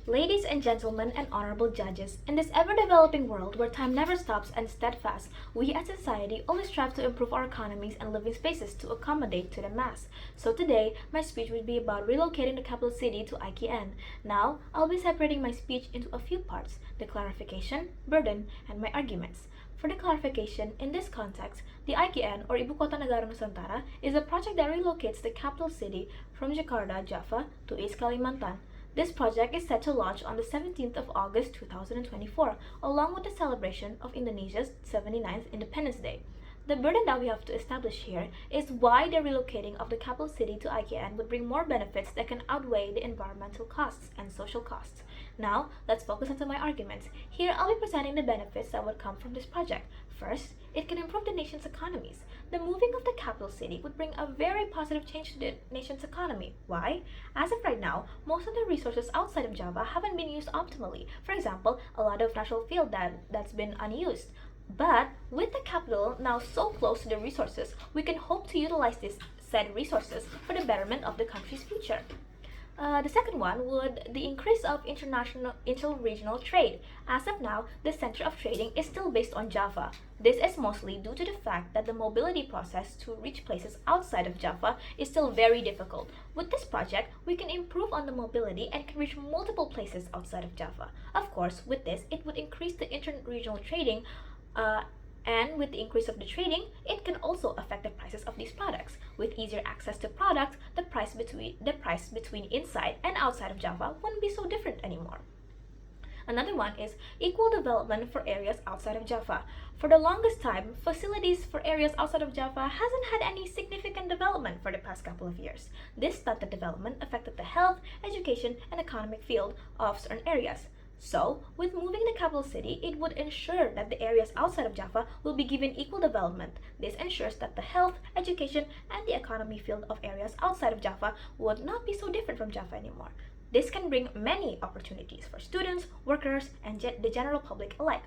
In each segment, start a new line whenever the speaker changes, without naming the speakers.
Ladies and gentlemen and honorable judges, in this ever-developing world where time never stops and steadfast, we as a society always strive to improve our economies and living spaces to accommodate to the mass. So today, my speech will be about relocating the capital city to IKN. Now, I'll be separating my speech into a few parts, the clarification, burden, and my arguments. For the clarification, in this context, the IKN or Ibu Kota Negara Nusantara is a project that relocates the capital city from Jakarta, Java to East Kalimantan. This project is set to launch on the 17th of August 2024, along with the celebration of Indonesia's 79th Independence Day. The burden that we have to establish here is why the relocating of the capital city to IKN would bring more benefits that can outweigh the environmental costs and social costs. Now, let's focus into my arguments. Here, I'll be presenting the benefits that would come from this project. First, it can improve the nation's economies. The moving of the capital city would bring a very positive change to the nation's economy. Why? As of right now, most of the resources outside of Java haven't been used optimally. For example, a lot of natural field that's been unused. But with the capital now so close to the resources, we can hope to utilize these said resources for the betterment of the country's future. The second one would the increase of interregional trade. As of now, the center of trading is still based on Java. This is mostly due to the fact that the mobility process to reach places outside of Java is still very difficult. With this project, we can improve on the mobility and can reach multiple places outside of Java. Of course, with this, it would increase the interregional trading and with the increase of the trading, it can also affect the prices of these products. With easier access to products, the price between inside and outside of Java wouldn't be so different anymore. Another one is equal development for areas outside of Java. For the longest time, facilities for areas outside of Java hasn't had any significant development for the past couple of years. This stunted development affected the health, education, and economic field of certain areas. So, with moving the capital city, it would ensure that the areas outside of Java will be given equal development. This ensures that the health, education, and the economy field of areas outside of Java would not be so different from Java anymore. This can bring many opportunities for students, workers, and the general public alike.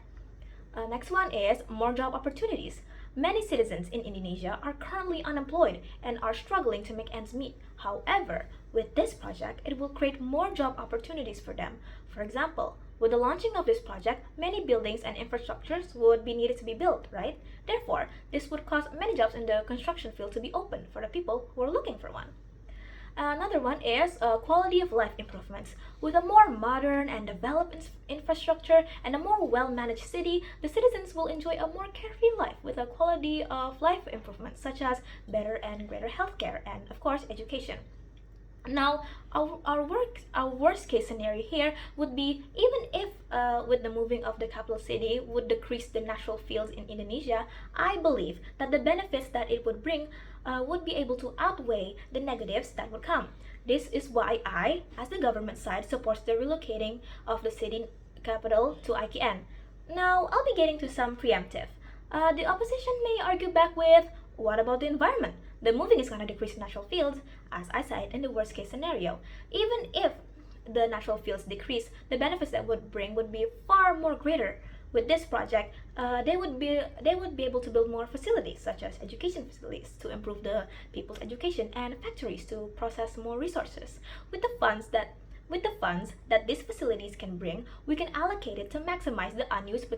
Next one is more job opportunities. Many citizens in Indonesia are currently unemployed and are struggling to make ends meet. However, with this project, it will create more job opportunities for them. For example, with the launching of this project, many buildings and infrastructures would be needed to be built, right? Therefore, this would cause many jobs in the construction field to be open for the people who are looking for one. Another one is quality of life improvements. With a more modern and developed infrastructure and a more well-managed city, the citizens will enjoy a more carefree life with a quality of life improvements such as better and greater healthcare and, of course, education. Now, our worst case scenario here would be even if with the moving of the capital city would decrease the natural fields in Indonesia, I believe that the benefits that it would bring would be able to outweigh the negatives that would come. This is why I, as the government side, supports the relocating of the city capital to IKN. Now, I'll be getting to some preemptive. The opposition may argue back with, what about the environment? The moving is going to decrease natural fields, as I said in the worst case scenario. Even if the natural fields decrease, the benefits that would bring would be far more greater. With this project, they would be able to build more facilities, such as education facilities, to improve the people's education, and factories to process more resources. With the funds that these facilities can bring, we can allocate it to maximize the unused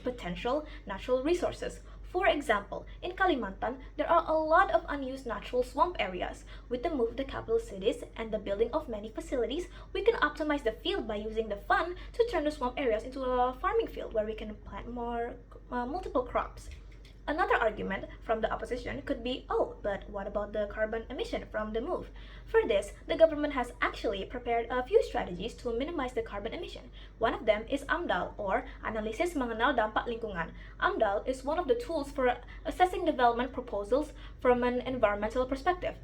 potential natural resources. For example, in Kalimantan, there are a lot of unused natural swamp areas. With the move of the capital cities and the building of many facilities, we can optimize the field by using the fund to turn the swamp areas into a farming field where we can plant more multiple crops. Another argument from the opposition could be, oh, but what about the carbon emission from the move? For this, the government has actually prepared a few strategies to minimize the carbon emission. One of them is AMDAL, or Analisis Mengenal Dampak Lingkungan. AMDAL is one of the tools for assessing development proposals from an environmental perspective,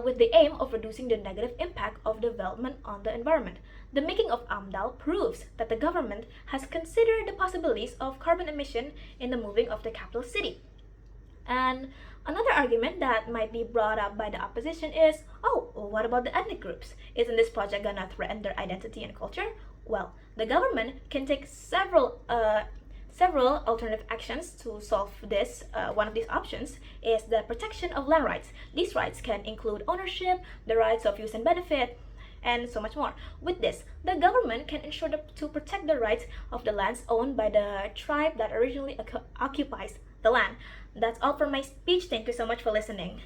with the aim of reducing the negative impact of development on the environment. The making of AMDAL proves that the government has considered the possibilities of carbon emission in the moving of the capital city. And another argument that might be brought up by the opposition is, oh, what about the ethnic groups? Isn't this project gonna threaten their identity and culture? Well, the government can take several alternative actions to solve this. One of these options is the protection of land rights. These rights can include ownership, the rights of use and benefit, and so much more. With this, the government can ensure to protect the rights of the lands owned by the tribe that originally occupies the land. That's all for my speech. Thank you so much for listening.